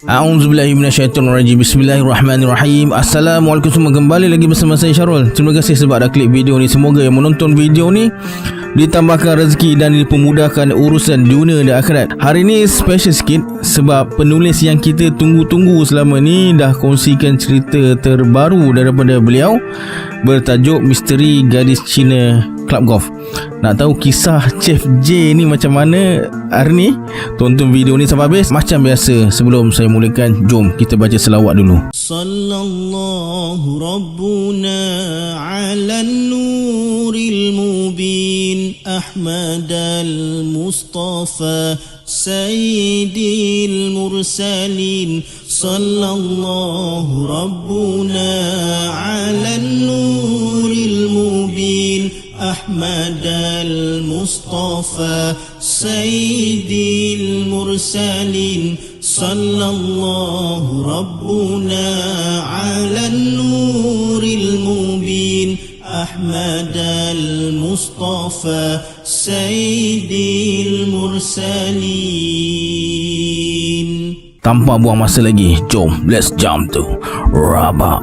A'udzubillahi minasyaitonirrajim. Bismillahirrahmanirrahim. Assalamualaikum semua, kembali lagi bersama saya Syarul. Terima kasih sebab dah klik video ni. Semoga yang menonton video ni ditambahkan rezeki dan dipermudahkan urusan dunia dan akhirat. Hari ni special sikit sebab penulis yang kita tunggu-tunggu selama ni dah kongsikan cerita terbaru daripada beliau bertajuk Misteri Gadis Cina Club Golf. Nak tahu kisah Chef J ni macam mana hari ni? Tonton video ni sampai habis. Macam biasa, sebelum saya mulakan, jom kita baca selawat dulu. Sallallahu Rabbuna ala nuril mubin Ahmad al-Mustafa Sayyidil Mursalin. Sallallahu Rabbuna ala nuril mubin Ahmad al-Mustafa Sayyidil Mursalin. Sallallahu Rabbuna ala nuril mubin Ahmad al-Mustafa Sayyidil Mursalin. Tanpa buang masa lagi, jom let's jump to Rabak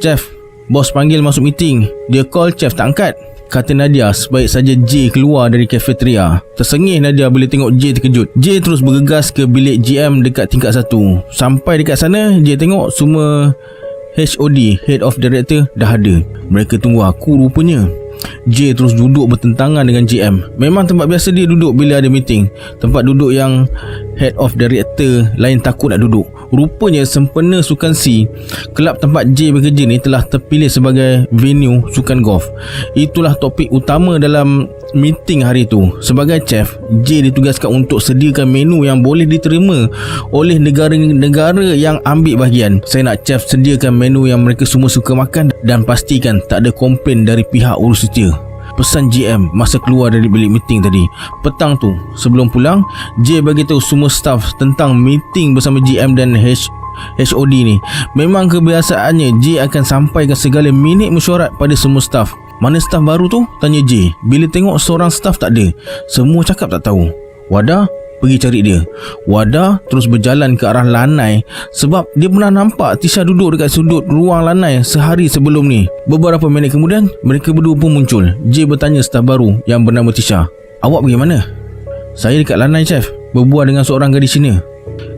Chef, bos panggil masuk meeting. Dia call Chef tak angkat. Kata Nadia sebaik saja J keluar dari kafeteria. Tersengih Nadia bila tengok J terkejut. J terus bergegas ke bilik GM dekat tingkat 1. Sampai dekat sana, J tengok semua HOD, Head of Director, dah ada. Mereka tunggu aku rupanya. J terus duduk bertentangan dengan GM. Memang tempat biasa dia duduk bila ada meeting. Tempat duduk yang Head of Director lain takut nak duduk. Rupanya sempena Sukan C, kelab tempat J bekerja ni telah terpilih sebagai venue sukan golf. Itulah topik utama dalam meeting hari itu. Sebagai chef, J ditugaskan untuk sediakan menu yang boleh diterima oleh negara-negara yang ambil bahagian. Saya nak chef sediakan menu yang mereka semua suka makan dan pastikan tak ada komplain dari pihak urus setia. Pesan GM masa keluar dari bilik meeting tadi. Petang tu, sebelum pulang, J bagi tahu semua staff tentang meeting bersama GM dan HOD ni. Memang kebiasaannya J akan sampaikan segala minit mesyuarat pada semua staff. Mana staff baru tu? Tanya J. Bila tengok seorang staff tak ada, semua cakap tak tahu. Wadah pergi cari dia. Wadah terus berjalan ke arah lanai sebab dia pernah nampak Tisha duduk dekat sudut ruang lanai sehari sebelum ni. Beberapa minit kemudian, mereka berdua pun muncul. J bertanya staf baru yang bernama Tisha, "Awak pergi mana?" "Saya dekat lanai, Chef. Berbual dengan seorang gadis Cina."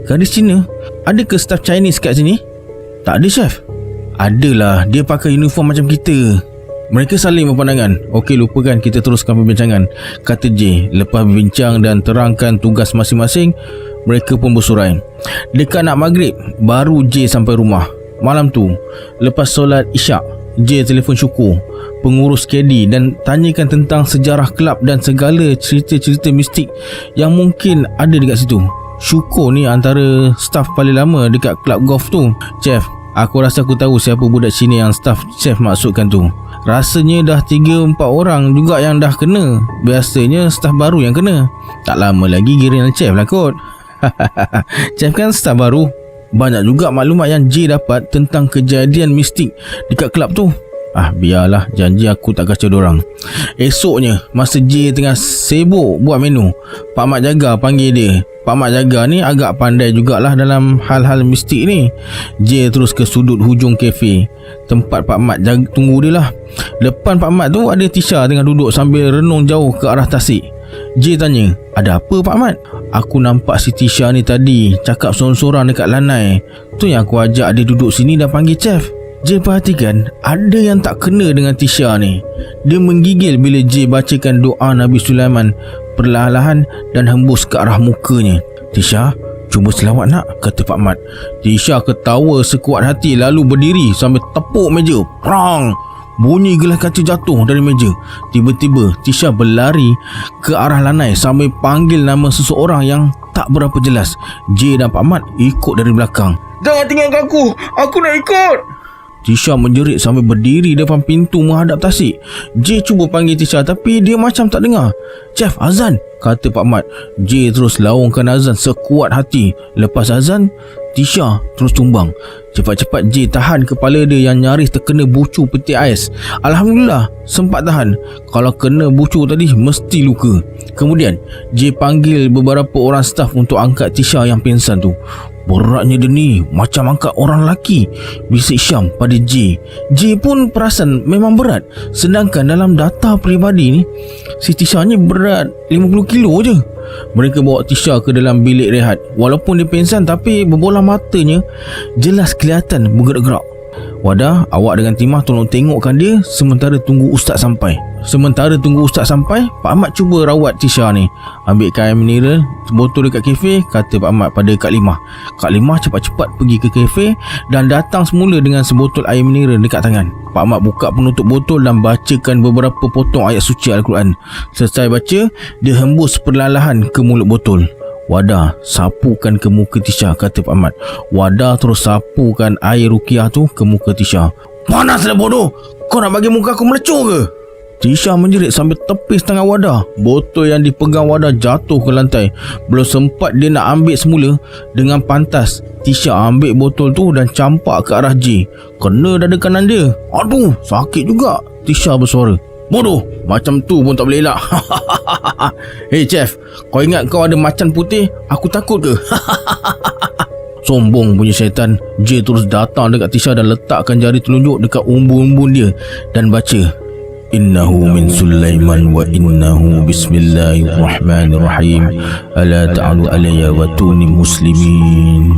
"Gadis Cina? Adakah staf Chinese kat sini?" "Tak ada, Chef." "Adalah, dia pakai uniform macam kita." Mereka saling berpandangan. "Okey, lupakan, kita teruskan perbincangan," kata J. Lepas berbincang dan terangkan tugas masing-masing, mereka pun bersurai. Dekat nak maghrib, baru J sampai rumah. Malam tu, lepas solat isyak, J telefon Syukur, pengurus KD, dan tanyakan tentang sejarah kelab dan segala cerita-cerita mistik yang mungkin ada dekat situ. Syukur ni antara staf paling lama dekat kelab golf tu. "Chef, aku rasa aku tahu siapa budak Cina yang staf Chef maksudkan tu. Rasanya dah 3-4 orang juga yang dah kena. Biasanya staf baru yang kena. Tak lama lagi giliran Chef lah kot." Chef kan staf baru. Banyak juga maklumat yang J dapat tentang kejadian mistik dekat kelab tu. Biarlah, janji aku tak kacau dorang. Esoknya, masa J tengah sibuk buat menu, Pak Mat Jaga panggil dia. Pak Mat Jaga ni agak pandai jugalah dalam hal-hal mistik ni. J terus ke sudut hujung kafe, tempat Pak Mat jaga, tunggu dia lah. Depan Pak Mat tu ada Tisha tengah duduk sambil renung jauh ke arah tasik. J tanya, "Ada apa Pak Mat?" "Aku nampak si Tisha ni tadi cakap sorang-sorang dekat lanai. Tu yang aku ajak dia duduk sini dan panggil Chef." J perhatikan ada yang tak kena dengan Tisha ni. Dia menggigil bila J bacakan doa Nabi Sulaiman perlahan-lahan dan hembus ke arah mukanya. "Tisha, cuba selawat nak," kata Pak Mat. Tisha ketawa sekuat hati lalu berdiri sambil tepuk meja. Prang! Bunyi gelas kaca jatuh dari meja. Tiba-tiba Tisha berlari ke arah lanai sambil panggil nama seseorang yang tak berapa jelas. J dan Pak Mat ikut dari belakang. "Jangan tinggalkan aku nak ikut." Tisha menjerit sambil berdiri depan pintu menghadap tasik. J cuba panggil Tisha tapi dia macam tak dengar. "Chef, azan," kata Pak Mat. J terus laungkan azan sekuat hati. Lepas azan, Tisha terus tumbang. Cepat-cepat J tahan kepala dia yang nyaris terkena bucu peti ais. Alhamdulillah sempat tahan. Kalau kena bucu tadi mesti luka. Kemudian J panggil beberapa orang staf untuk angkat Tisha yang pingsan tu. Beratnya dia ni macam angkat orang lelaki, bisik Syam pada J. J pun perasan memang berat. Sedangkan dalam data peribadi ni, si Tisha ni berat 50 kilo je. Mereka bawa Tisha ke dalam bilik rehat. Walaupun dia pingsan tapi berbola matanya jelas kelihatan bergerak-gerak. Wadah, awak dengan Timah tolong tengokkan dia sementara tunggu ustaz sampai. Pak Ahmad cuba rawat Tisha ni. Ambilkan air mineral botol dekat kafe, kata Pak Ahmad pada Kak Limah. Kak Limah cepat-cepat pergi ke kafe dan datang semula dengan sebotol air mineral dekat tangan. Pak Ahmad buka penutup botol dan bacakan beberapa potong ayat suci Al-Quran. Selesai baca, dia hembus perlahan-lahan ke mulut botol. Wadah, sapukan ke muka Tisha, kata Pak Ahmad. Wadah terus sapukan air rukiah tu ke muka Tisha. Panas dah bodoh, kau nak bagi muka aku melecur ke? Tisha menjerit sambil tepis tangan Wadah. Botol yang dipegang Wadah jatuh ke lantai. Belum sempat dia nak ambil semula, dengan pantas Tisha ambil botol tu dan campak ke arah J. Kena dada kanan dia. Aduh, sakit juga, Tisha bersuara. Bodoh, macam tu pun tak boleh elak. Hei Chef, kau ingat kau ada macan putih? Aku takut ke? Sombong punya syaitan. J terus datang dekat Tisha dan letakkan jari telunjuk dekat umbun-umbun dia dan baca, Innahu min Sulaiman wa innahu bismillahirrahmanirrahim. Ala ta'alu alayya wa tuni muslimin.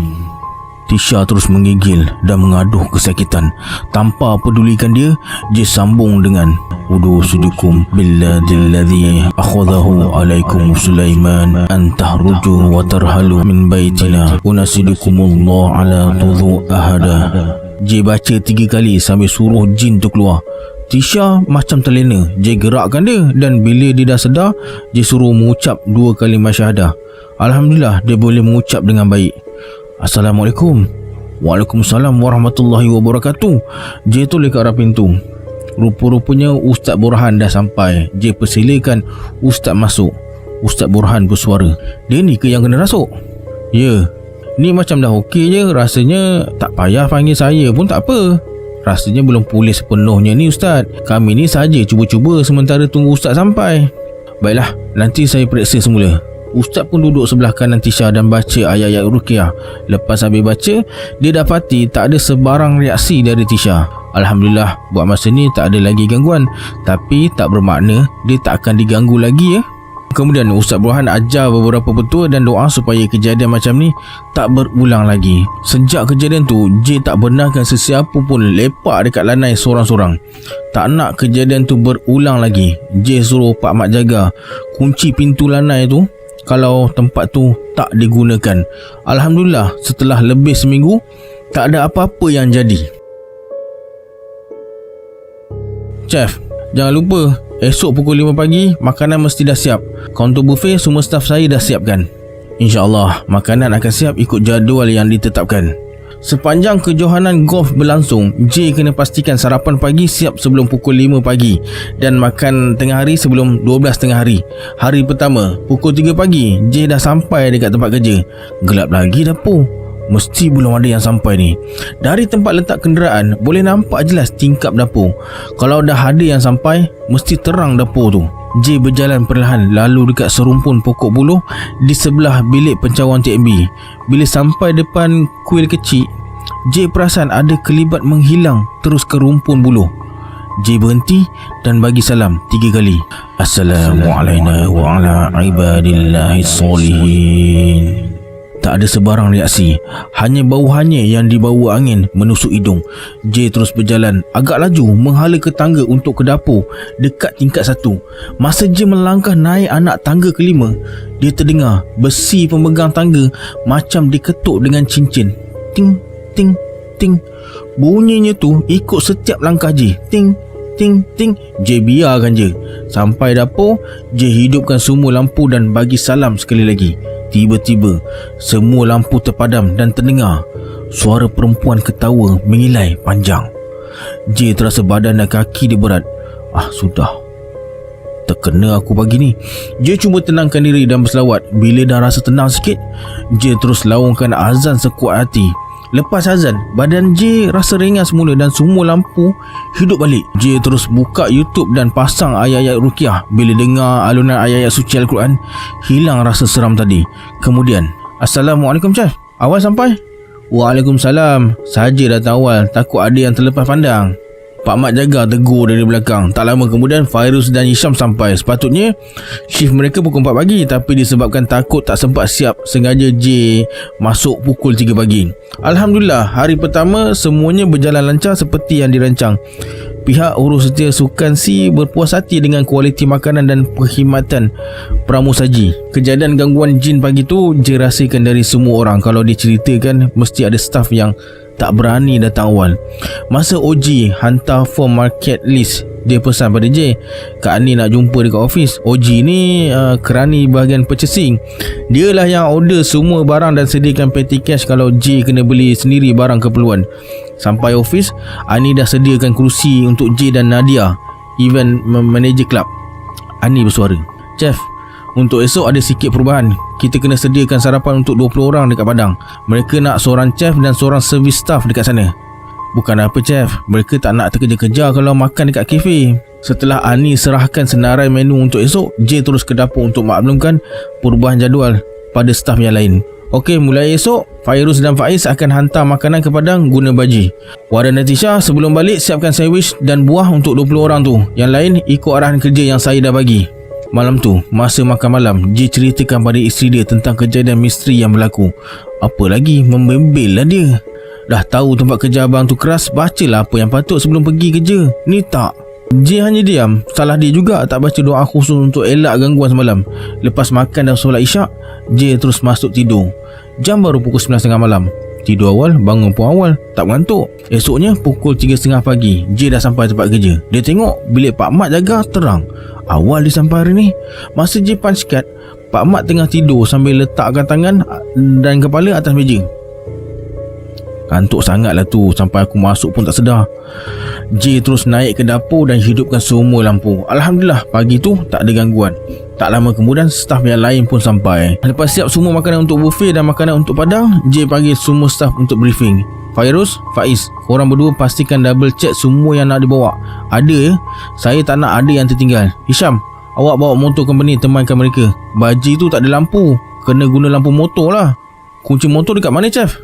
Tisha terus menggigil dan mengaduh kesakitan. Tanpa pedulikan dia, J sambung dengan Udusudukum billadilladzi akhadahu alaikum Sulaiman an tahruju wa tarhalu min baitina unasidukumullah ala tudhu ahada. J baca 3 kali sambil suruh jin tu keluar. Tisha macam terlena. J gerakkan dia dan bila dia dah sedar, J suruh mengucap 2 kalimah syahadah. Alhamdulillah dia boleh mengucap dengan baik. Assalamualaikum. Waalaikumsalam warahmatullahi wabarakatuh. J tu ke arah pintu. Rupa-rupanya Ustaz Burhan dah sampai. J persilakan Ustaz masuk. Ustaz Burhan bersuara, dia ni ke yang kena rasuk? Ya, ni macam dah okey je. Rasanya tak payah panggil saya pun tak apa. Rasanya belum pulih sepenuhnya ni Ustaz. Kami ni saja cuba-cuba sementara tunggu Ustaz sampai. Baiklah, nanti saya periksa semula. Ustaz pun duduk sebelah kanan Tisha dan baca ayat-ayat ruqyah. Lepas habis baca, dia dapati tak ada sebarang reaksi dari Tisha. Alhamdulillah, buat masa ni tak ada lagi gangguan. Tapi tak bermakna dia tak akan diganggu lagi ya. Kemudian Ustaz Burhan ajar beberapa petua dan doa supaya kejadian macam ni tak berulang lagi. Sejak kejadian tu, J tak benarkan sesiapa pun lepak dekat lanai seorang-seorang. Tak nak kejadian tu berulang lagi. J suruh Pak Mat jaga kunci pintu lanai tu kalau tempat tu tak digunakan. Alhamdulillah, setelah lebih seminggu tak ada apa-apa yang jadi. Chef, jangan lupa esok pukul 5 pagi makanan mesti dah siap. Kaunter buffet semua staf saya dah siapkan. InsyaAllah makanan akan siap ikut jadual yang ditetapkan. Sepanjang kejohanan golf berlangsung, J kena pastikan sarapan pagi siap sebelum pukul 5 pagi dan makan tengah hari sebelum 12 tengah hari. Hari pertama, pukul 3 pagi, J dah sampai dekat tempat kerja. Gelap lagi dapur. Mesti belum ada yang sampai ni. Dari tempat letak kenderaan boleh nampak jelas tingkap dapur. Kalau dah ada yang sampai, mesti terang dapur tu. J berjalan perlahan lalu dekat serumpun pokok buluh di sebelah bilik pencawan TMB. Bila sampai depan kuil kecil, J perasan ada kelibat menghilang terus ke rumpun buluh. J berhenti dan bagi salam 3 kali. Assalamualaikum wa ala ibadillahis solihin. Tak ada sebarang reaksi. Hanya bau hanyir yang dibawa angin menusuk hidung. J terus berjalan agak laju menghala ke tangga untuk ke dapur dekat tingkat 1. Masa J melangkah naik anak tangga ke-5, dia terdengar besi pemegang tangga macam diketuk dengan cincin. Ting, ting, ting. Bunyinya tu ikut setiap langkah J. Ting, ting, ting. J biarkan je. Sampai dapur, J hidupkan semua lampu dan bagi salam sekali lagi. Tiba-tiba semua lampu terpadam dan terdengar suara perempuan ketawa mengilai panjang. J terasa badan dan kaki dia berat. Sudah. terkena aku pagi ni. J cuba tenangkan diri dan berselawat. Bila dah rasa tenang sikit, J terus laungkan azan sekuat hati. Lepas azan, badan J rasa ringan semula dan semua lampu hidup balik. J terus buka YouTube dan pasang ayat-ayat ruqyah. Bila dengar alunan ayat-ayat suci Al-Quran, hilang rasa seram tadi. Kemudian, Assalamualaikum Chef, awal sampai? Waalaikumsalam, saja datang awal, takut ada yang terlepas pandang. Pak Mat jaga tegur dari belakang. Tak lama kemudian Fairuz dan Hisham sampai. Sepatutnya shift mereka pukul 4 pagi, tapi disebabkan takut tak sempat siap, sengaja J masuk pukul 3 pagi. Alhamdulillah, hari pertama semuanya berjalan lancar seperti yang dirancang. Pihak urus setia sukan C berpuas hati dengan kualiti makanan dan perkhidmatan pramusaji. Kejadian gangguan jin pagi tu J rahsiakan dari semua orang. Kalau diceritakan, mesti ada staf yang tak berani datang awal. Masa OG hantar form market list, dia pesan pada J, Kak Ani nak jumpa dekat office. OG ni kerani bahagian purchasing. Dialah yang order semua barang dan sediakan petty cash kalau J kena beli sendiri barang keperluan. Sampai office, Ani dah sediakan kerusi untuk J dan Nadia, event manager club. Ani bersuara, Chef, untuk esok ada sikit perubahan. Kita kena sediakan sarapan untuk 20 orang dekat Padang. Mereka nak seorang chef dan seorang service staff dekat sana. Bukan apa chef, mereka tak nak terkejar-kejar kalau makan dekat kafe. Setelah Ani serahkan senarai menu untuk esok, J terus ke dapur untuk maklumkan perubahan jadual pada staf yang lain. Okey, mulai esok Fairuz dan Faiz akan hantar makanan ke Padang guna baji. Wara dan Tisha sebelum balik siapkan sandwich dan buah untuk 20 orang tu. Yang lain ikut arahan kerja yang saya dah bagi. Malam tu, masa makan malam, J ceritakan pada isteri dia tentang kejadian misteri yang berlaku. Apa lagi, membebel lah dia. Dah tahu tempat kerja abang tu keras, bacalah apa yang patut sebelum pergi kerja. Ni tak. J hanya diam. Salah dia juga tak baca doa khusus untuk elak gangguan semalam. Lepas makan dan solat isyak, J terus masuk tidur. Jam baru pukul 9.30 malam. Tidur awal, bangun pun awal, tak mengantuk. Esoknya pukul 3.30 pagi, J dah sampai tempat kerja. Dia tengok bilik Pak Mat jaga terang. Awal dia sampai hari ni. Masa J punch card, Pak Mat tengah tidur sambil letakkan tangan dan kepala atas meja. Kantuk sangatlah tu, sampai aku masuk pun tak sedar. J terus naik ke dapur dan hidupkan semua lampu. Alhamdulillah, pagi tu tak ada gangguan. Tak lama kemudian staf yang lain pun sampai. Lepas siap semua makanan untuk buffet dan makanan untuk Padang, J panggil semua staf untuk briefing. Fairuz, Faiz, korang berdua pastikan double check semua yang nak dibawa. Ada ya, saya tak nak ada yang tertinggal. Hisham, awak bawa motor company temankan mereka. Baji tu tak ada lampu, kena guna lampu motor lah. Kunci motor dekat mana Chef?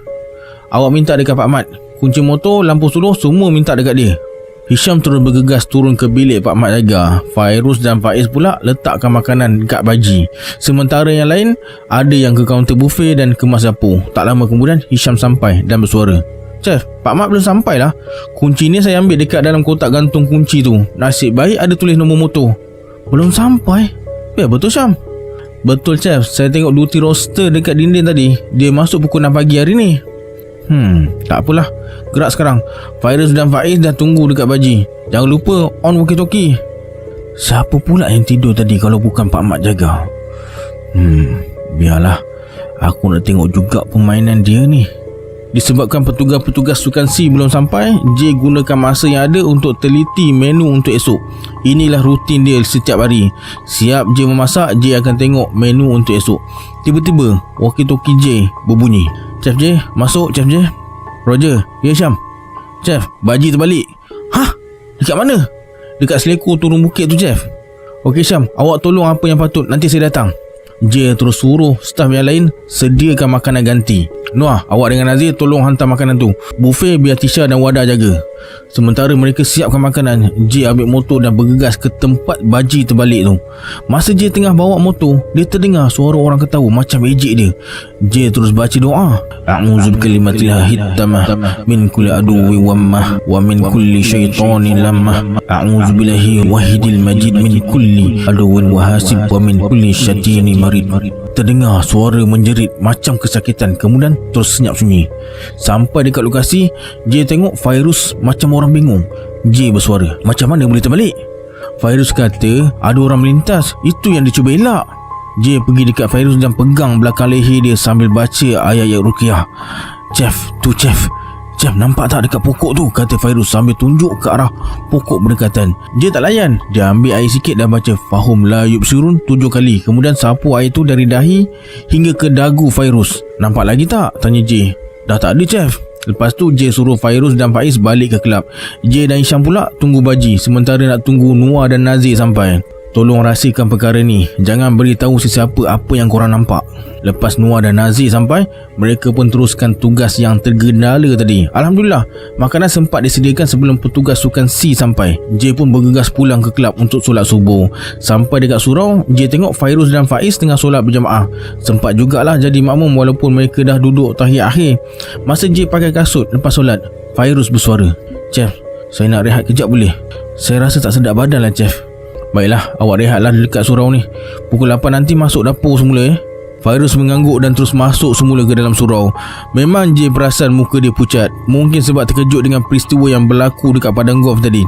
Awak minta dekat Pak Mat. Kunci motor, lampu suluh semua minta dekat dia. Hisham terus bergegas turun ke bilik Pak Mat jaga. Fairuz dan Faiz pula letakkan makanan dekat baji. Sementara yang lain ada yang ke kaunter buffet dan kemas dapur. Tak lama kemudian Hisham sampai dan bersuara, Chef, Pak Mat belum sampai lah. Kunci ni saya ambil dekat dalam kotak gantung kunci tu. Nasib baik ada tulis nombor motor. Belum sampai? Ya betul Syam. Betul Chef, saya tengok duty roster dekat dinding tadi. Dia masuk pukul 6 pagi hari ni. Tak apalah, gerak sekarang. Fairuz dan Faiz dah tunggu dekat baji. Jangan lupa on walkie-talkie. Siapa pula yang tidur tadi kalau bukan Pak Mat jaga? Biarlah, aku nak tengok juga permainan dia ni. Disebabkan petugas-petugas sukan C belum sampai, J gunakan masa yang ada untuk teliti menu untuk esok. Inilah rutin dia setiap hari. Siap J memasak, J akan tengok menu untuk esok. Tiba-tiba walkie-talkie J berbunyi. Chef J, masuk Chef J. Roger, ya Syam. Chef, baji terbalik. Hah? Dekat mana? Dekat selekor turun bukit tu Chef. Okey Syam, awak tolong apa yang patut, nanti saya datang. J terus suruh staf yang lain sediakan makanan ganti. Noah, awak dengan Nazir tolong hantar makanan tu. Buffet biar Tisha dan Wada jaga. Sementara mereka siapkan makanan, J ambil motor dan bergegas ke tempat baji terbalik tu. Masa J tengah bawa motor, dia terdengar suara orang ketawa macam ejek dia. J terus baca doa. A'udzu bikalimatillah hittamah min kulli aduwwi wammah wa min kulli syaitanin lamah. A'udzu billahi wahidil majid min kulli aduwwin wahasib wa min kulli syatini marid. Terdengar suara menjerit macam kesakitan, kemudian terus senyap sunyi. Sampai dekat lokasi, J tengok Fairuz macam orang bingung. J bersuara, macam mana boleh terbalik? Fairuz kata ada orang melintas, itu yang dia cuba elak. J pergi dekat Fairuz dan pegang belakang leher dia sambil baca ayat-ayat ruqyah. Chef, tu Chef. Jeff, nampak tak dekat pokok tu? Kata Fairuz sambil tunjuk ke arah pokok berdekatan. Dia tak layan. Dia ambil air sikit dan baca Fahum la yubsirun 7 kali. Kemudian sapu air tu dari dahi hingga ke dagu Fairuz. Nampak lagi tak? Tanya J. Dah tak ada, Jeff. Lepas tu J suruh Fairuz dan Faiz balik ke kelab. J dan Hisham pula tunggu Baji, sementara nak tunggu Noah dan Nazir sampai. Tolong rahsiakan perkara ni. Jangan beritahu sesiapa apa yang korang nampak. Lepas Noah dan Nazir sampai, mereka pun teruskan tugas yang tergendala tadi. Alhamdulillah, makanan sempat disediakan sebelum petugas sukan C sampai. J pun bergegas pulang ke kelab untuk solat subuh. Sampai dekat surau, J tengok Fairuz dan Faiz tengah solat berjamaah. Sempat jugalah jadi makmum walaupun mereka dah duduk tahiyat akhir. Masa J pakai kasut lepas solat, Fairuz bersuara, "Chef, saya nak rehat kejap boleh? Saya rasa tak sedap badan lah, Chef." "Baiklah, awak rehatlah dekat surau ni. Pukul 8 nanti masuk dapur semula Fairuz mengangguk dan terus masuk semula ke dalam surau. Memang J perasan muka dia pucat. Mungkin sebab terkejut dengan peristiwa yang berlaku dekat padang golf tadi.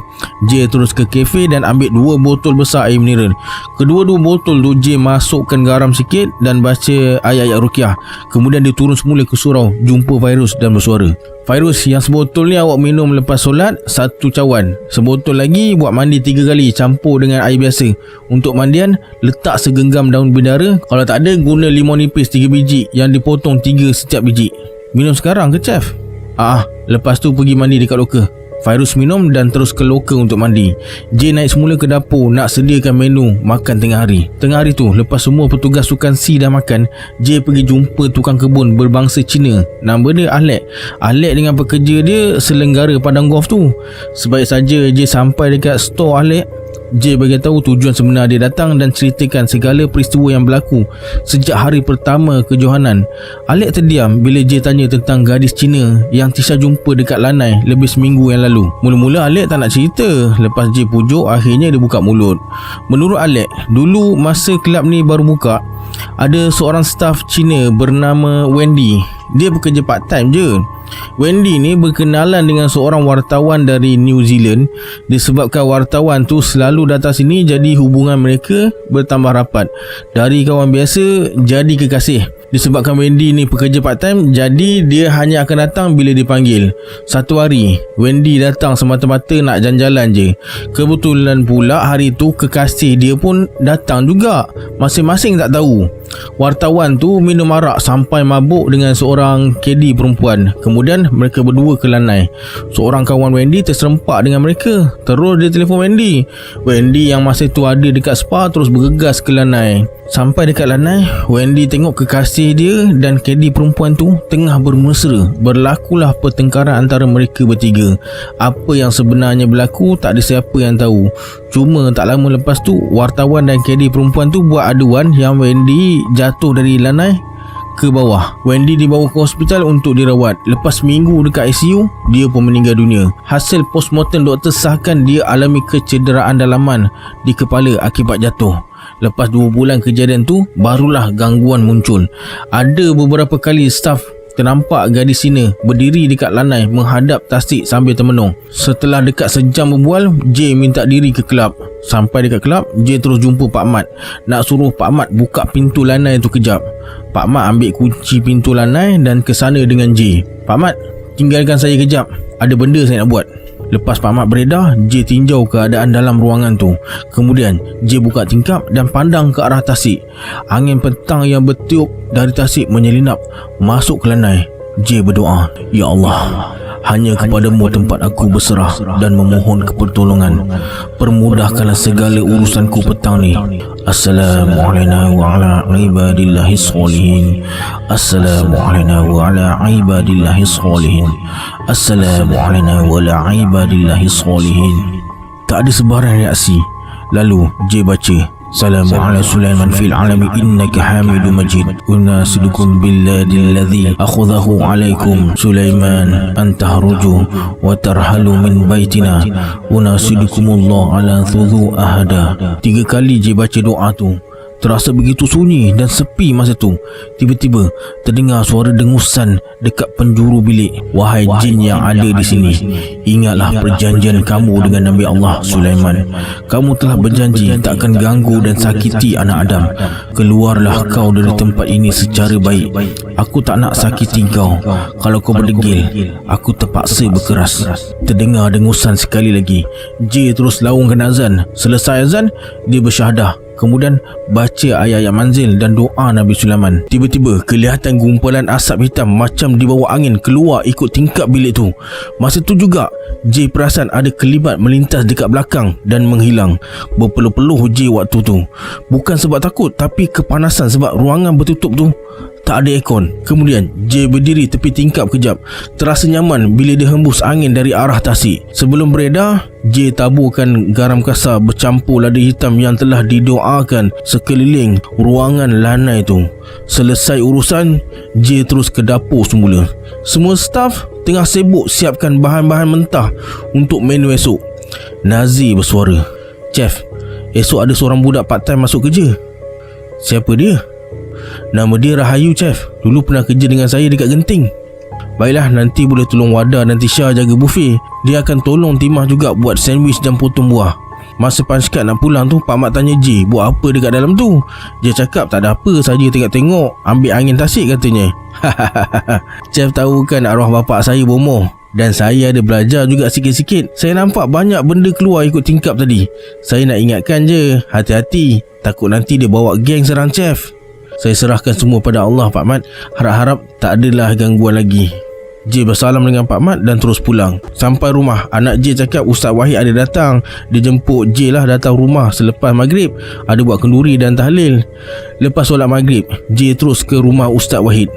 J terus ke kafe dan ambil 2 botol besar air mineral. Kedua-dua botol tu J masukkan garam sikit dan baca ayat-ayat ruqyah. Kemudian dia turun semula ke surau, jumpa Fairuz dan bersuara, "Fairuz, yang sebotol ni awak minum lepas solat 1 cawan. Sebotol lagi buat mandi 3 kali campur dengan air biasa. Untuk mandian, letak segenggam daun bidara. Kalau tak ada, guna limau nipis 3 biji yang dipotong 3 setiap biji. Minum sekarang ke, Chef?" Lepas tu pergi mandi dekat loka." Fairuz minum dan terus ke loka untuk mandi. J naik semula ke dapur nak sediakan menu makan tengah hari. Tengah hari tu, lepas semua petugas sukan C dah makan, J pergi jumpa tukang kebun berbangsa Cina. Nama dia Alec. Alec dengan pekerja dia selenggara padang golf tu. Sebaik saja J sampai dekat store Alec, J beritahu tujuan sebenar dia datang dan ceritakan segala peristiwa yang berlaku sejak hari pertama kejohanan. Alec terdiam bila J tanya tentang gadis Cina yang Tisha jumpa dekat Lanai lebih seminggu yang lalu. Mula-mula Alec tak nak cerita. Lepas J pujuk, akhirnya dia buka mulut. Menurut Alec, dulu masa kelab ni baru buka, ada seorang staf Cina bernama Wendy. Dia bekerja part time je. Wendy ni berkenalan dengan seorang wartawan dari New Zealand. Disebabkan wartawan tu selalu datang sini, jadi hubungan mereka bertambah rapat. Dari kawan biasa jadi kekasih. Disebabkan Wendy ni pekerja part time, jadi dia hanya akan datang bila dipanggil. Satu hari Wendy datang semata-mata nak jalan-jalan je. Kebetulan pula hari tu kekasih dia pun datang juga. Masing-masing tak tahu. Wartawan tu minum arak sampai mabuk dengan seorang KD perempuan. Kemudian mereka berdua ke Lanai. Seorang kawan Wendy terserempak dengan mereka. Terus dia telefon Wendy. Wendy yang masa tu ada dekat spa terus bergegas ke Lanai. Sampai dekat Lanai, Wendy tengok kekasih dia dan KD perempuan tu tengah bermesra. Berlakulah pertengkaran antara mereka bertiga. Apa yang sebenarnya berlaku tak ada siapa yang tahu. Cuma tak lama lepas tu, wartawan dan KD perempuan tu buat aduan yang Wendy jatuh dari Lanai ke bawah. Wendy dibawa ke hospital untuk dirawat. Lepas minggu dekat ICU, dia pun meninggal dunia. Hasil postmortem doktor sahkan dia alami kecederaan dalaman di kepala akibat jatuh. Lepas 2 bulan kejadian tu, barulah gangguan muncul. Ada beberapa kali staf ternampak gadis Cina berdiri dekat Lanai menghadap tasik sambil termenung. Setelah dekat sejam berbual, J minta diri ke kelab. Sampai dekat kelab, J terus jumpa Pak Mat. Nak suruh Pak Mat buka pintu Lanai tu kejap. Pak Mat ambil kunci pintu Lanai dan ke sana dengan J. "Pak Mat, tinggalkan saya kejap. Ada benda saya nak buat." Lepas Pak Mat beredar, J tinjau keadaan dalam ruangan tu. Kemudian J buka tingkap dan pandang ke arah tasik. Angin petang yang bertiup dari tasik menyelinap masuk ke Lanai. J berdoa, "Ya Allah, hanya kepadamu tempat aku berserah dan memohon pertolongan. Permudahkanlah segala urusanku petang ni. Assalamualaikum warahmatullahi wabarakatuh. Assalamualaikum warahmatullahi wabarakatuh. Assalamualaikum warahmatullahi wabarakatuh." Tak ada sebarang reaksi. Lalu J baca, "Salamu ala Sulaiman fil alami innaka hamidum majid. Unasidukum billadil ladzi akhudhahu alaikum Sulaiman antahruju wa tarhalu min baitina. Unasidukumullah ala thudhu ahada." 3 kali J baca doa tu. Terasa begitu sunyi dan sepi masa tu. Tiba-tiba terdengar suara dengusan dekat penjuru bilik. Wahai jin yang ada di sini, ingatlah perjanjian kamu dengan Nabi Allah Sulaiman. Kamu telah berjanji tak akan ganggu dan sakiti anak Adam. Keluarlah kau dari tempat ini secara baik. Aku tak nak sakiti kau. Kalau kau berdegil, aku terpaksa berkeras. Terdengar dengusan sekali lagi. J terus laungkan azan. Selesai azan, dia bersyahadah. Kemudian baca ayat-ayat manzil dan doa Nabi Sulaiman. Tiba-tiba kelihatan gumpalan asap hitam macam dibawa angin keluar ikut tingkap bilik tu. Masa tu juga J perasan ada kelibat melintas dekat belakang dan menghilang. Berpeluh-peluh J waktu tu. Bukan sebab takut, tapi kepanasan sebab ruangan bertutup tu tak ada aircon. Kemudian J berdiri tepi tingkap kejap. Terasa nyaman bila dia hembus angin dari arah tasik. Sebelum beredar, J taburkan garam kasar bercampur lada hitam yang telah didoakan sekeliling ruangan lanai tu. Selesai urusan, J terus ke dapur semula. Semua staf tengah sibuk siapkan bahan-bahan mentah untuk menu esok. Nazi bersuara, "Chef, esok ada seorang budak part time masuk kerja." "Siapa dia?" "Nama dia Rahayu, Chef. Dulu pernah kerja dengan saya dekat Genting." "Baiklah, nanti boleh tolong Wada dan Tisha jaga buffet. Dia akan tolong Timah juga buat sandwich dan potong buah." Masa Panchkat nak pulang tu, Pak Mat tanya J buat apa dekat dalam tu. Dia cakap tak ada apa saja, tengok-tengok ambil angin tasik katanya. Chef tahu kan arwah bapak saya bomoh. Dan saya ada belajar juga sikit-sikit. Saya nampak banyak benda keluar ikut tingkap tadi. Saya nak ingatkan je, hati-hati. Takut nanti dia bawa geng serang Chef. Saya serahkan semua pada Allah, Pak Mat. Harap-harap tak adalah gangguan lagi. J bersalam dengan Pak Mat dan terus pulang. Sampai rumah, anak J cakap Ustaz Wahid ada datang. Dia jemput J lah datang rumah selepas maghrib. Ada buat kenduri dan tahlil. Lepas solat maghrib, J terus ke rumah Ustaz Wahid.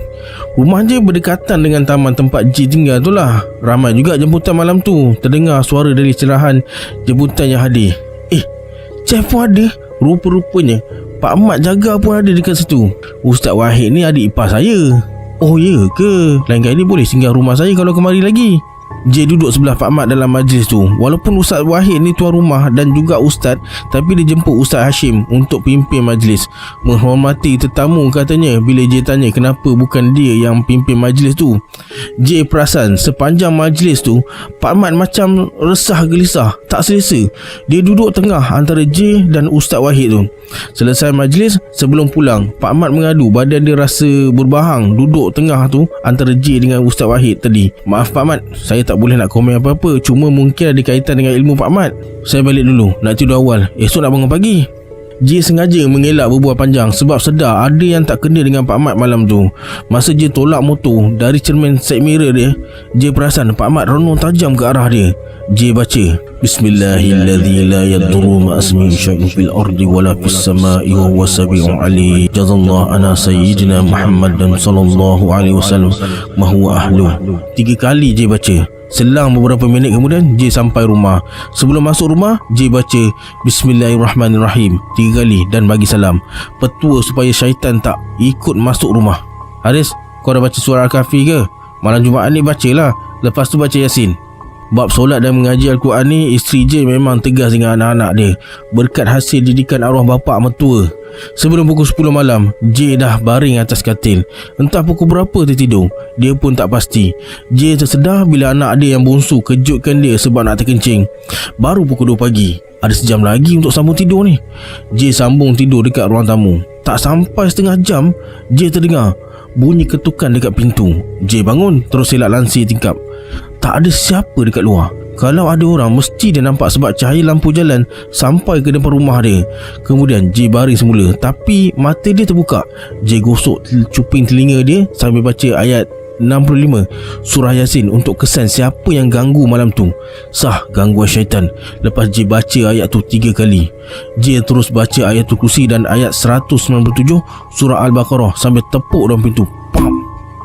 Rumah J berdekatan dengan taman tempat J tinggal tu lah. Ramai juga jemputan malam tu. Terdengar suara dari cerahan jemputan yang hadir. Chef pun ada. Rupa-rupanya Pak Mat jaga pun ada dekat situ. Ustaz Wahid ni adik ipar saya. Oh ya ke? Lain kali boleh singgah rumah saya kalau kemari lagi. J duduk sebelah Pak Mat dalam majlis tu. Walaupun Ustaz Wahid ni tuan rumah dan juga ustaz, tapi dia jemput Ustaz Hashim untuk pimpin majlis. Menghormati tetamu katanya. Bila J tanya kenapa bukan dia yang pimpin majlis tu, J perasan sepanjang majlis tu Pak Mat macam resah gelisah, tak selesa. Dia duduk tengah antara J dan Ustaz Wahid tu. Selesai majlis, sebelum pulang, Pak Mat mengadu badan dia rasa berbahang duduk tengah tu antara J dengan Ustaz Wahid tadi. "Maaf Pak Mat, saya tak boleh nak komen apa-apa. Cuma mungkin ada kaitan dengan ilmu Pak Mat. Saya balik dulu, nak tidur awal. Esok nak bangun pagi." J sengaja mengelak berbual panjang sebab sedar ada yang tak kena dengan Pak Mat malam tu. Masa J tolak motor, dari cermin side mirror dia, J perasan Pak Mat renung tajam ke arah dia. J baca, "Bismillahilladzi la yadurru ma'asmi syai'un fil ardi wala fis sama'i wa huwa sami'un 'alim. Jazallahu ana sayyidina Muhammadan sallallahu alaihi wasallam ma huwa ahlu." 3 kali J baca. Selang beberapa minit kemudian, J sampai rumah. Sebelum masuk rumah, J baca Bismillahirrahmanirrahim 3 kali dan bagi salam. Petua supaya syaitan tak ikut masuk rumah. "Haris, kau dah baca surah Al-Kahfi ke? Malam Jumaat ni bacalah. Lepas tu baca Yasin." Bab solat dan mengaji Al-Quran ni, isteri J memang tegas dengan anak-anak dia berkat hasil didikan arwah bapa mertua. Sebelum pukul 10 malam, J dah baring atas katil. Entah pukul berapa tertidur, dia pun tak pasti. J tersedar bila anak dia yang bongsu kejutkan dia sebab nak terkencing. Baru pukul 2 pagi. Ada sejam lagi untuk sambung tidur ni. J sambung tidur dekat ruang tamu. Tak sampai setengah jam, J terdengar bunyi ketukan dekat pintu. J bangun, terus elak lansir tingkap. Tak ada siapa dekat luar. Kalau ada orang, mesti dia nampak sebab cahaya lampu jalan sampai ke depan rumah dia. Kemudian J baring semula, tapi mata dia terbuka. J gosok cuping telinga dia sambil baca ayat 65 surah Yasin untuk kesan siapa yang ganggu malam tu. Sah gangguan syaitan. Lepas J baca ayat tu 3 kali, J terus baca ayat Kursi dan ayat 197 surah Al-Baqarah sambil tepuk dalam pintu. Pam!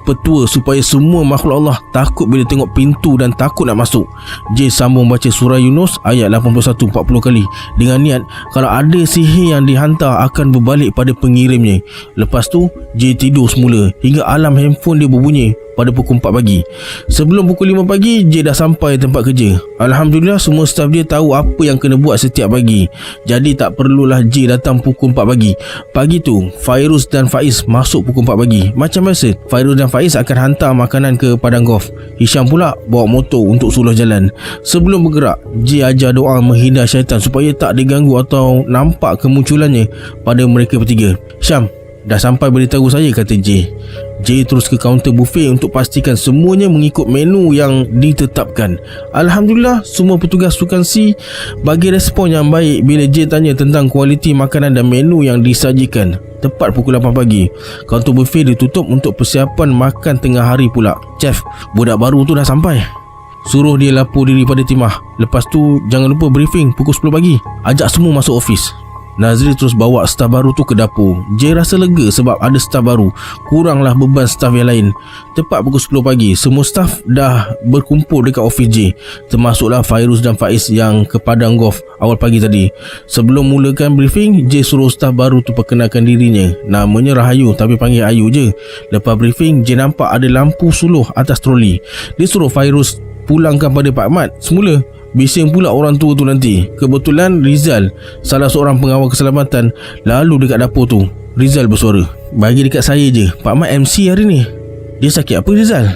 Petua supaya semua makhluk Allah takut bila tengok pintu dan takut nak masuk. J sambung baca surah Yunus ayat 81 40 kali dengan niat kalau ada sihir yang dihantar akan berbalik pada pengirimnya. Lepas tu J tidur semula hingga alarm handphone dia berbunyi pada pukul 4 pagi. Sebelum pukul 5 pagi, J dah sampai tempat kerja. Alhamdulillah, semua staf dia tahu apa yang kena buat setiap pagi. Jadi tak perlulah J datang pukul 4 pagi. Pagi tu, Fairuz dan Faiz masuk pukul 4 pagi. Macam biasa, Fairuz dan Faiz akan hantar makanan ke padang golf. Hisham pula bawa motor untuk suluh jalan. Sebelum bergerak, J ajar doa menghindar syaitan supaya tak diganggu atau nampak kemunculannya pada mereka bertiga. Hisham, dah sampai beritahu saya, kata J. J terus ke kaunter buffet untuk pastikan semuanya mengikut menu yang ditetapkan. Alhamdulillah, semua petugas sukan C bagi respon yang baik bila J tanya tentang kualiti makanan dan menu yang disajikan. Tepat pukul 8 pagi, kaunter buffet ditutup untuk persiapan makan tengah hari pula. Chef, budak baru tu dah sampai. Suruh dia lapor diri pada timah. Lepas tu jangan lupa briefing pukul 10 pagi. Ajak semua masuk office. Nazri terus bawa staf baru tu ke dapur. J rasa lega sebab ada staf baru, kuranglah beban staf yang lain. Tepat pukul 10 pagi, semua staf dah berkumpul dekat office J, termasuklah Fairuz dan Faiz yang ke padang golf awal pagi tadi. Sebelum mulakan briefing, J suruh staf baru tu perkenalkan dirinya. Namanya Rahayu tapi panggil Ayu je. Lepas briefing, J nampak ada lampu suluh atas troli. Dia suruh Fairuz pulangkan pada Pak Mat semula. Bising pula orang tua tu nanti. Kebetulan Rizal, salah seorang pengawal keselamatan, lalu dekat dapur tu. Rizal bersuara, bagi dekat saya je, Pak Mat MC hari ni. Dia sakit apa Rizal?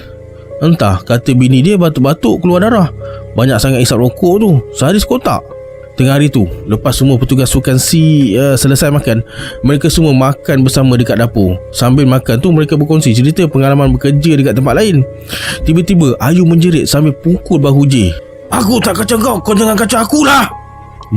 Entah, kata bini dia batuk-batuk keluar darah. Banyak sangat isap rokok tu, sehari sekotak. Tengah hari tu, lepas semua petugas sukan C selesai makan, mereka semua makan bersama dekat dapur. Sambil makan tu, mereka berkongsi cerita pengalaman bekerja dekat tempat lain. Tiba-tiba Ayu menjerit sambil pukul bahu J. Aku tak kacau kau jangan kacau akulah.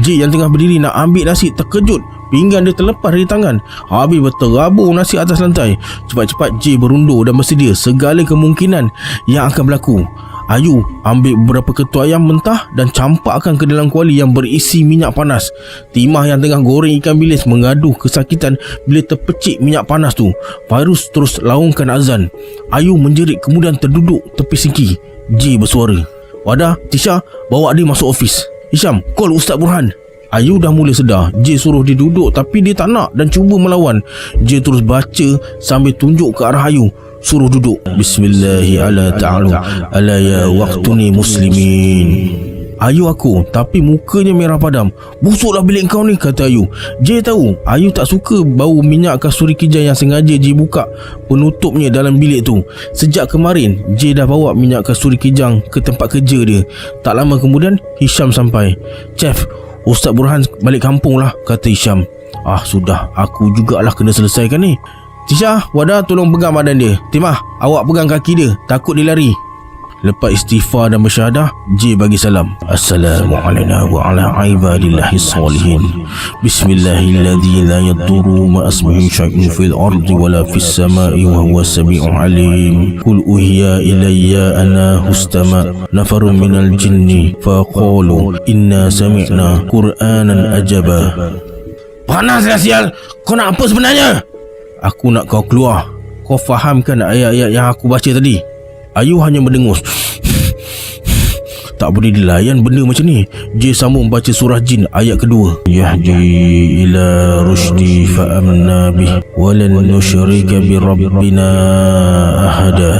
J yang tengah berdiri nak ambil nasi terkejut. Pinggan dia terlepas dari tangan. Habis berterabur nasi atas lantai. Cepat-cepat J berundur dan bersedia segala kemungkinan yang akan berlaku. Ayu ambil beberapa ketua ayam mentah dan campakkan ke dalam kuali yang berisi minyak panas. Timah yang tengah goreng ikan bilis mengaduh kesakitan bila terpecik minyak panas tu. Fairuz terus laungkan azan. Ayu menjerit kemudian terduduk tepi sinki. J bersuara, Wadah, Tisha, bawa dia masuk office. Hisham, call Ustaz Burhan. Ayu dah mula sedar. J suruh dia duduk tapi dia tak nak dan cuba melawan. J terus baca sambil tunjuk ke arah Ayu. Suruh duduk. Bismillahirrahmanirrahim. Ala ya waqtuni muslimin. Ayu aku, tapi mukanya merah padam. Busuklah bilik kau ni, kata Ayu. J tahu Ayu tak suka bau minyak kasturi kijang yang sengaja J buka penutupnya dalam bilik tu. Sejak kemarin J dah bawa minyak kasturi kijang ke tempat kerja dia. Tak lama kemudian Hisham sampai. Chef, Ustaz Burhan balik kampung lah, kata Hisham. Ah sudah, aku jugalah kena selesaikan ni. Tisha, Wadah tolong pegang badan dia. Timah, awak pegang kaki dia, takut dia lari. Lepas istighfar dan bersyahadah, J bagi salam. Assalamualaikum wa ala ibadillahi salihin. Bismillahilladzi la yadurru ma asmihi syai'un fil ardi wala fis sama'i wa huwa sami'un alim. Qul uhiya ilayya ana hustama nafarun minal jinni faqalu inna sami'na qur'anan ajaba. Panaslah sial, kau nak apa sebenarnya? Aku nak kau keluar. Kau fahamkan ayat-ayat yang aku baca tadi? Ayu hanya mendengus. Tak boleh dilayan benda macam ni. J sambung baca surah Jin ayat kedua. Yahdi ila rushdi fa'amna bih walan nusyrika bi rabbina ahada.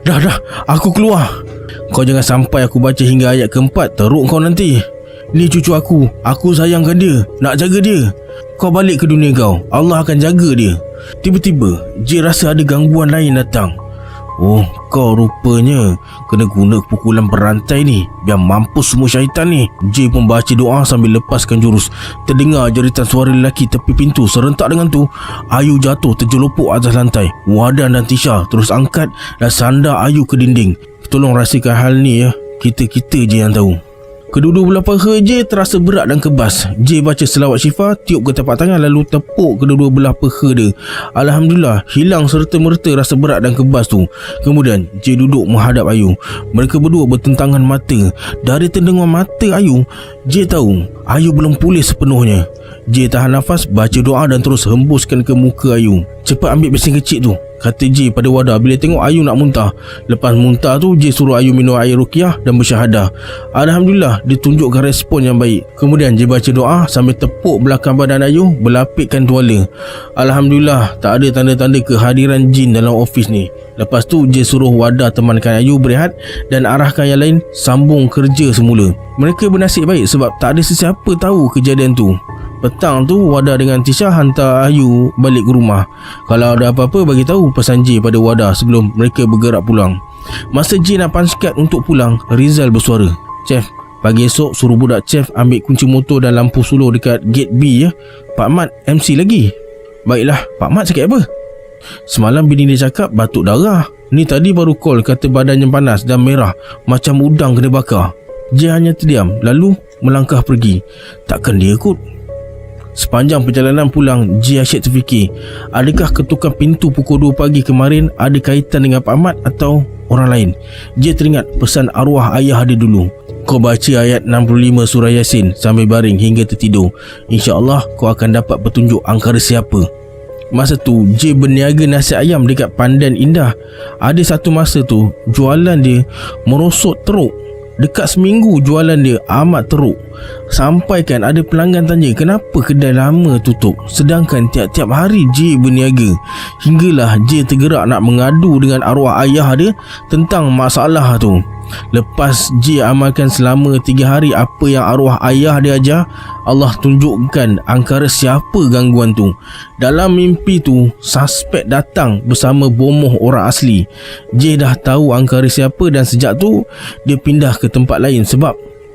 Dah, aku keluar. Kau jangan sampai aku baca hingga ayat keempat, teruk kau nanti. Ni cucu aku sayangkan dia, nak jaga dia. Kau balik ke dunia kau, Allah akan jaga dia. Tiba-tiba J rasa ada gangguan lain datang. Oh, kau rupanya kena guna pukulan berantai ni, biar mampus semua syaitan ni. J pun baca doa sambil lepaskan jurus. Terdengar jeritan suara lelaki tepi pintu. Serentak dengan tu, Ayu jatuh terjelupuk atas lantai. Wadan dan Tisha terus angkat dan sandar Ayu ke dinding. Tolong rahsiakan hal ni ya, kita je yang tahu. Kedua-dua belah paha J terasa berat dan kebas. J baca selawat syifa, tiup ke tapak tangan lalu tepuk kedua-dua belah paha dia. Alhamdulillah, hilang serta-merta rasa berat dan kebas tu. Kemudian J duduk menghadap Ayu. Mereka berdua bertentangan mata. Dari tendengan mata Ayu, J tahu Ayu belum pulih sepenuhnya. J tahan nafas, baca doa dan terus hembuskan ke muka Ayu. Cepat ambil mesin kecil tu, kata J pada Wadah bila tengok Ayu nak muntah. Lepas muntah tu, J suruh Ayu minum air ruqyah dan bersyahadah. Alhamdulillah, dia tunjukkan respon yang baik. Kemudian J baca doa sambil tepuk belakang badan Ayu, berlapikkan tuala. Alhamdulillah, tak ada tanda-tanda kehadiran jin dalam ofis ni. Lepas tu J suruh Wadah temankan Ayu berehat dan arahkan yang lain sambung kerja semula. Mereka bernasib baik sebab tak ada sesiapa tahu kejadian tu. Petang tu Wadah dengan Tisha hantar Ayu balik ke rumah. Kalau ada apa-apa bagi tahu pesan J pada Wadah sebelum mereka bergerak pulang. Masa J nak punch card untuk pulang, Rizal bersuara, "Chef, pagi esok suruh budak chef ambil kunci motor dan lampu suluh dekat gate B ya. Pak Mat MC lagi." "Baiklah, Pak Mat sakit apa?" "Semalam bini dia cakap batuk darah. Ni tadi baru call kata badannya panas dan merah macam udang kena bakar." J hanya terdiam lalu melangkah pergi. Takkan dia kot. Sepanjang perjalanan pulang, J asyik terfikir, adakah ketukan pintu pukul 2 pagi kemarin ada kaitan dengan Pak Mat atau orang lain. J teringat pesan arwah ayah dia dulu, "Kau baca ayat 65 surah Yasin sambil baring hingga tertidur. InsyaAllah kau akan dapat petunjuk angkara siapa." Masa tu J berniaga nasi ayam dekat Pandan Indah. Ada satu masa tu jualan dia merosot teruk. Dekat seminggu jualan dia amat teruk. Sampaikan ada pelanggan tanya kenapa kedai lama tutup, sedangkan tiap-tiap hari J berniaga. Hinggalah J tergerak nak mengadu dengan arwah ayah dia tentang masalah tu. Lepas J amalkan selama 3 hari apa yang arwah ayah dia ajar, Allah tunjukkan angkara siapa gangguan tu. Dalam mimpi tu suspek datang bersama bomoh orang asli. J dah tahu angkara siapa dan sejak tu dia pindah ke tempat lain sebab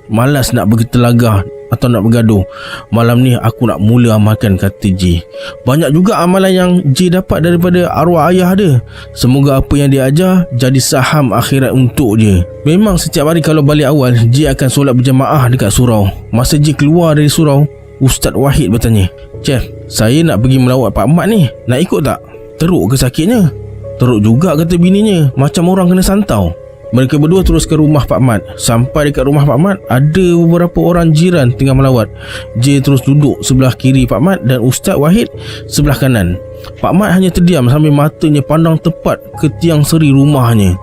malas nak bertelagah atau nak bergaduh. "Malam ni aku nak mula amalkan," kata J. Banyak juga amalan yang J dapat daripada arwah ayah dia. Semoga apa yang dia ajar jadi saham akhirat untuk dia. Memang setiap hari kalau balik awal, J akan solat berjamaah dekat surau. Masa J keluar dari surau, Ustaz Wahid bertanya, "Chef, saya nak pergi melawat Pak Mat ni, nak ikut tak?" "Teruk ke sakitnya?" "Teruk juga," kata bininya, "macam orang kena santau." Mereka berdua terus ke rumah Pak Mat. Sampai dekat rumah Pak Mat, ada beberapa orang jiran tengah melawat. J terus duduk sebelah kiri Pak Mat dan Ustaz Wahid sebelah kanan. Pak Mat hanya terdiam sambil matanya pandang tepat ke tiang seri rumahnya.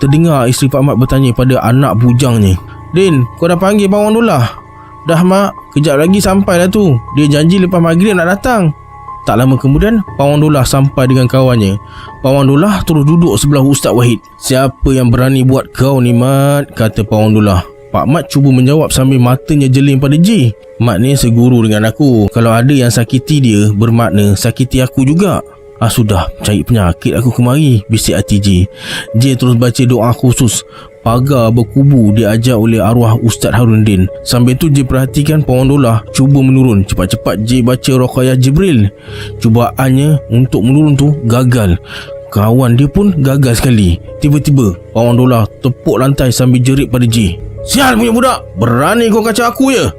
Terdengar isteri Pak Mat bertanya pada anak bujangnya, "Din, kau dah panggil Pak Wan Dullah?" "Dah mak, kejap lagi sampai lah tu. Dia janji lepas maghrib nak datang." Tak lama kemudian, Pak Wan Dullah sampai dengan kawannya. Pak Wan Dullah terus duduk sebelah Ustaz Wahid. "Siapa yang berani buat kau ni, Mat?" kata Pak Wan Dullah. Pak Mat cuba menjawab sambil matanya jeling pada J. "Mat ni seguru dengan aku. Kalau ada yang sakiti dia, bermakna sakiti aku juga." Sudah, cari penyakit aku kemari," bisik hati J. J terus baca doa khusus. Pagar berkubu diajar oleh arwah Ustaz Haruddin. Sambil tu J perhatikan Pak Wan Dullah cuba menurun. Cepat-cepat J baca Ruqayyah Jibril. Cubaannya untuk menurun tu gagal. Kawan dia pun gagal sekali. Tiba-tiba Pak Wan Dullah tepuk lantai sambil jerit pada J, "Sial punya budak, berani kau kacau aku ya?"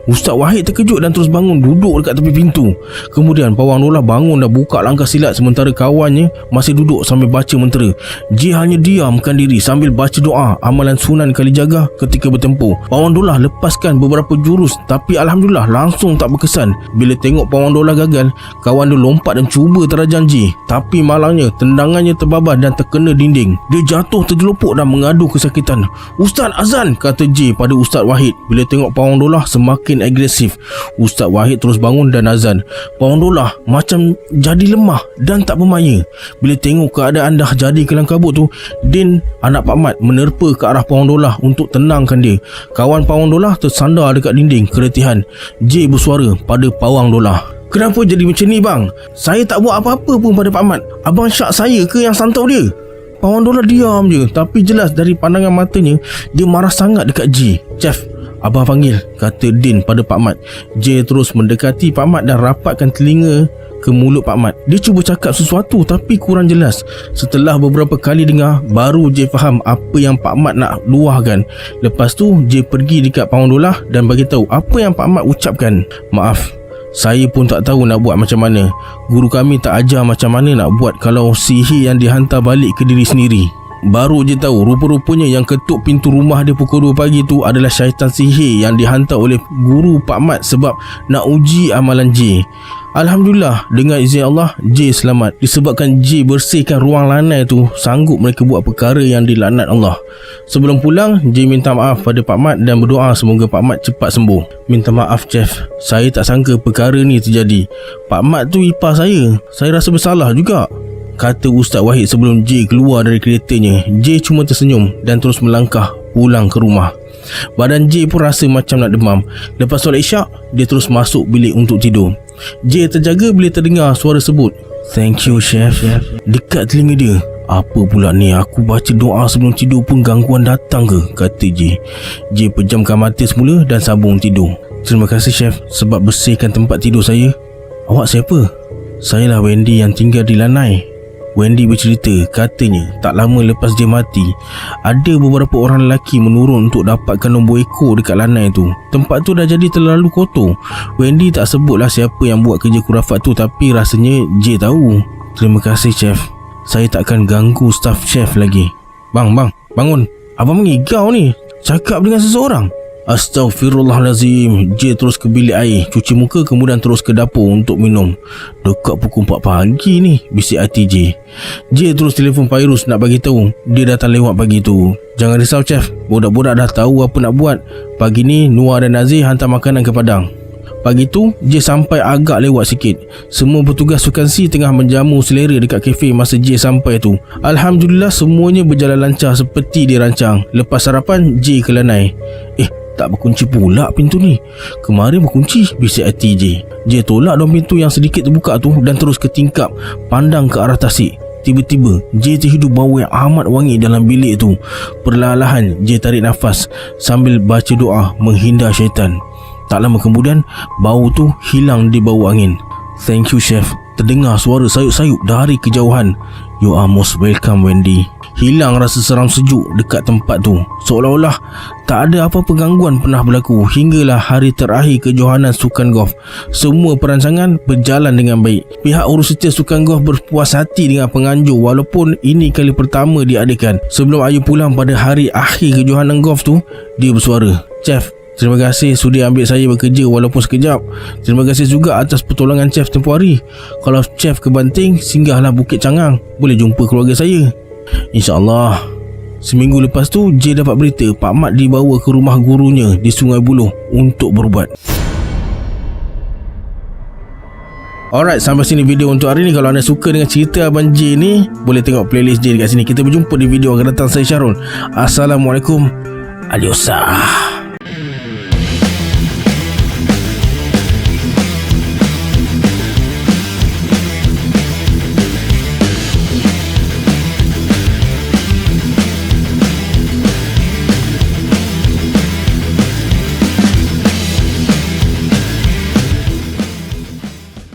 Ustaz Wahid terkejut dan terus bangun duduk dekat tepi pintu. Kemudian Pak Wan Dullah bangun dan buka langkah silat sementara kawannya masih duduk sambil baca mentera. J hanya diamkan diri sambil baca doa amalan sunan Kalijaga ketika bertempur. Pak Wan Dullah lepaskan beberapa jurus tapi Alhamdulillah langsung tak berkesan. Bila tengok Pak Wan Dullah gagal, kawan dia lompat dan cuba terajang J. Tapi malangnya tendangannya terbabas dan terkena dinding. Dia jatuh terjelupuk dan mengadu kesakitan. "Ustaz, azan," kata J pada Ustaz Wahid. Bila tengok Pak Wan Dullah semakin agresif, Ustaz Wahid terus bangun dan azan. Pak Wan Dullah macam jadi lemah dan tak bermaya. Bila tengok keadaan dah jadi kelam kabut tu, Din, anak Pak Mat, menerpa ke arah Pak Wan Dullah untuk tenangkan dia. Kawan Pak Wan Dullah tersandar dekat dinding keretihan. J bersuara pada Pak Wan Dullah, "Kenapa jadi macam ni bang? Saya tak buat apa-apa pun pada Pak Mat. Abang syak saya ke yang santau dia?" Pak Wan Dullah diam je, tapi jelas dari pandangan matanya dia marah sangat dekat J. "Chef, abang panggil," kata Din pada Pak Mat. J terus mendekati Pak Mat dan rapatkan telinga ke mulut Pak Mat. Dia cuba cakap sesuatu tapi kurang jelas. Setelah beberapa kali dengar, baru J faham apa yang Pak Mat nak luahkan. Lepas tu J pergi dekat Pak Wan Dullah dan bagi tahu apa yang Pak Mat ucapkan. "Maaf, saya pun tak tahu nak buat macam mana. Guru kami tak ajar macam mana nak buat kalau sihir yang dihantar balik ke diri sendiri." Baru je tahu rupa-rupanya yang ketuk pintu rumah dia pukul 2 pagi tu adalah syaitan sihir yang dihantar oleh guru Pak Mat sebab nak uji amalan J. Alhamdulillah, dengan izin Allah, J selamat. Disebabkan J bersihkan ruang lanai tu, sanggup mereka buat perkara yang dilaknat Allah. Sebelum pulang, J minta maaf pada Pak Mat dan berdoa semoga Pak Mat cepat sembuh. "Minta maaf Chef, saya tak sangka perkara ni terjadi. Pak Mat tu ipar saya rasa bersalah juga." kata Ustaz Wahid sebelum J keluar dari keretanya. J cuma tersenyum dan terus melangkah pulang ke rumah. Badan J pun rasa macam nak demam. Lepas solat isyak, dia terus masuk bilik untuk tidur. J terjaga bila terdengar suara sebut, "Thank you, Chef." Dekat telinga dia. Apa pula ni, aku baca doa sebelum tidur pun gangguan datang ke? Kata J. J pejamkan mata semula dan sambung tidur. "Terima kasih, Chef, sebab bersihkan tempat tidur saya." "Awak siapa?" "Sayalah Wendy yang tinggal di lanai." Wendy bercerita, katanya tak lama lepas dia mati, ada beberapa orang lelaki menurun untuk dapatkan nombor ekor dekat lanai tu. Tempat tu dah jadi terlalu kotor. Wendy tak sebutlah siapa yang buat kerja kurafat tu, tapi rasanya J tahu. "Terima kasih, Chef. Saya takkan ganggu staf Chef lagi." Bang, bangun. Abang mengigau ni. Cakap dengan seseorang." Astaghfirullahalazim. J terus ke bilik air, cuci muka, kemudian terus ke dapur untuk minum. Dekat pukul 4 pagi ni, bisik hati J. J terus telefon Fairuz nak bagi tahu dia datang lewat pagi tu. "Jangan risau, Chef. Budak-budak dah tahu apa nak buat. Pagi ni Noah dan Nazir hantar makanan ke Padang." Pagi tu, J sampai agak lewat sikit. Semua petugas sukan C tengah menjamu selera dekat kafe masa J sampai tu. Alhamdulillah, semuanya berjalan lancar seperti dirancang. Lepas sarapan, J ke lanai. Tak berkunci pula pintu ni. Kemarin berkunci, bisik hati J. J tolak daun pintu yang sedikit terbuka tu dan terus ke tingkap, pandang ke arah tasik. Tiba-tiba, J terhidu bau yang amat wangi dalam bilik tu. Perlahan-lahan, J tarik nafas sambil baca doa menghindar syaitan. Tak lama kemudian, bau tu hilang di bau angin. "Thank you, Chef." Terdengar suara sayup-sayup dari kejauhan. "You are most welcome, Wendy." Hilang rasa seram sejuk dekat tempat tu. Seolah-olah tak ada apa-apa gangguan pernah berlaku hinggalah hari terakhir kejohanan sukan golf. Semua perancangan berjalan dengan baik. Pihak urussetia sukan golf berpuas hati dengan penganjur walaupun ini kali pertama diadakan. Sebelum Ayu pulang pada hari akhir kejohanan golf tu, dia bersuara, "Chef, terima kasih sudi ambil saya bekerja walaupun sekejap. Terima kasih juga atas pertolongan Chef tempoh hari. Kalau Chef ke Banting, singgahlah Bukit Cangang. Boleh jumpa keluarga saya." InsyaAllah. Seminggu lepas tu, J dapat berita Pak Mat dibawa ke rumah gurunya di Sungai Buloh untuk berubat. Alright, sampai sini video untuk hari ni. Kalau anda suka dengan cerita Abang J ni, boleh tengok playlist J dekat sini. Kita berjumpa di video akan datang. Saya Syarul. Assalamualaikum. Adiosah.